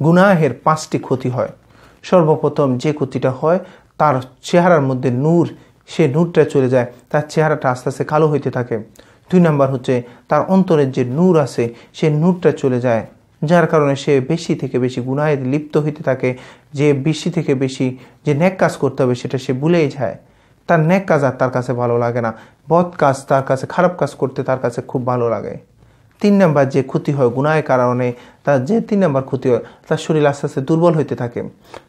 গুনাহের 5টি ক্ষতি হয়। সর্বপ্রথম যে ক্ষতিটা হয়, তার চেহারার মধ্যে নূর, সে নূরটা চলে যায়, তার চেহারাটা আস্তে আস্তে কালো হইতে থাকে। 2 নাম্বার হচ্ছে তার অন্তরের যে নূর আছে সে নূরটা চলে যায়, যার কারণে সে বেশি থেকে বেশি গুনাহে লিপ্ত হইতে থাকে। যে বেশি থেকে বেশি যে নেক কাজ করতে হবে সেটা সে ভুলেই যায়। তার নেক কাজ আর তার কাছে ভালো লাগে না, বদ কাজ তার কাছে, খারাপ কাজ করতে তার কাছে খুব ভালো লাগে। 3 নাম্বার যে ক্ষতি হয় গুনাহের কারণে, তার যে 3 নাম্বার ক্ষতি হয়, তার শরীর আস্তে আস্তে দুর্বল হইতে থাকে।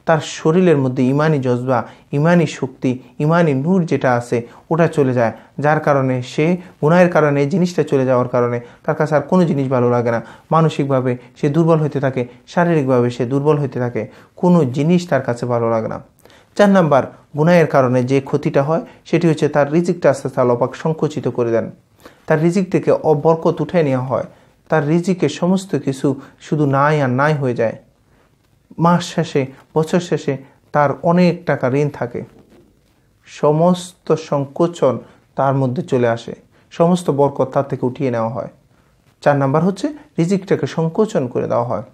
তার শরীরের মধ্যে ইমানি জজবা, ইমানি শক্তি, ইমানি নূর যেটা আছে ওটা চলে যায়, যার কারণে সে গুনাহের কারণে এই জিনিসটা চলে যাওয়ার কারণে তার কাছে আর কোনো জিনিস ভালো লাগে না। মানসিকভাবে সে দুর্বল হইতে থাকে, শারীরিকভাবে সে দুর্বল হইতে থাকে, কোনো জিনিস তার কাছে ভালো লাগে না। 4 নাম্বার গুনাহের কারণে যে ক্ষতিটা হয় সেটি হচ্ছে তার রিজিকটা আস্তে আস্তে আল্লাহ পাক সংকুচিত করে দেন। তার রিজিক থেকে বরকত উঠে নেওয়া হয়, তার রিজিকে সমস্ত কিছু শুধু নাই আর নাই হয়ে যায়। মাস শেষে, বছর শেষে তার অনেক টাকা ঋণ থাকে, সমস্ত সংকোচন তার মধ্যে চলে আসে, সমস্ত বরকত তার থেকে উঠিয়ে নেওয়া হয়। 4 নাম্বার হচ্ছে রিজিকটাকে সংকোচন করে দেওয়া হয়।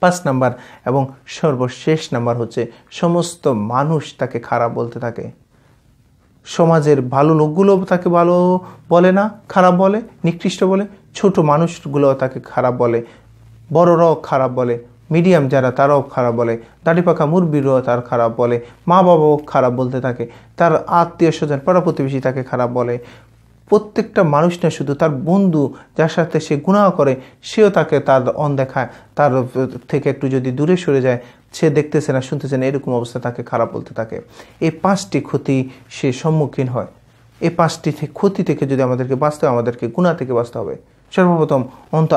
5 নাম্বার এবং সর্বশেষ নাম্বার হচ্ছে সমস্ত মানুষ তাকে খারাপ বলতে থাকে। সমাজের ভালো লোকগুলো তাকে ভালো বলে না, খারাপ বলে, নিকৃষ্ট বলে। ছোট মানুষগুলো তাকে খারাপ বলে, বড়রাও খারাপ বলে, মিডিয়াম যারা তারাও খারাপ বলে, দাড়ি পাকা মুরব্বিরাও তার খারাপ বলে, মা বাবাও খারাপ বলতে থাকে, তার আত্মীয় স্বজন পাড়া প্রতিবেশী তাকে খারাপ বলে। প্রত্যেকটা মানুষ না, শুধু তার বন্ধু যার সাথে সে গুনাহ করে সেও তাকে তার অনদেখায়, তার থেকে একটু যদি দূরে সরে যায়, সে দেখতেছে না শুনতেছে না, এরকম অবস্থা তাকে খারাপ বলতে থাকে। এই 5টি ক্ষতি সে সম্মুখীন হয়। এই 5টি ক্ষতি থেকে যদি আমাদেরকে বাঁচতে হয়, আমাদেরকে গুনাহ থেকে বাঁচতে হবে। সর্বপ্রথম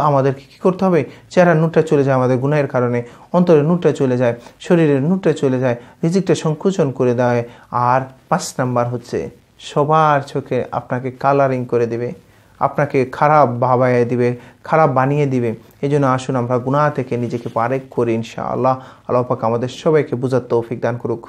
আমাদেরকে কী করতে হবে? চেহারার নূরটা চলে যায় আমাদের গুনাহের কারণে, অন্তরের নূরটা চলে যায়, শরীরের নূরটা চলে যায়, রিজিকটা সংকোচন করে দেয়। আর 5 নাম্বার হচ্ছে সবার চোখে আপনাকে কালারিং করে দিবে, আপনাকে খারাপ ভাবাইয়ে দিবে, খারাপ বানিয়ে দিবে। এই জন্য আসুন আমরা গুনাহ থেকে নিজেকে পারেক করি ইনশাআল্লাহ। আল্লাহ পাক আমাদের সবাইকে বুঝার তৌফিক দান করুক।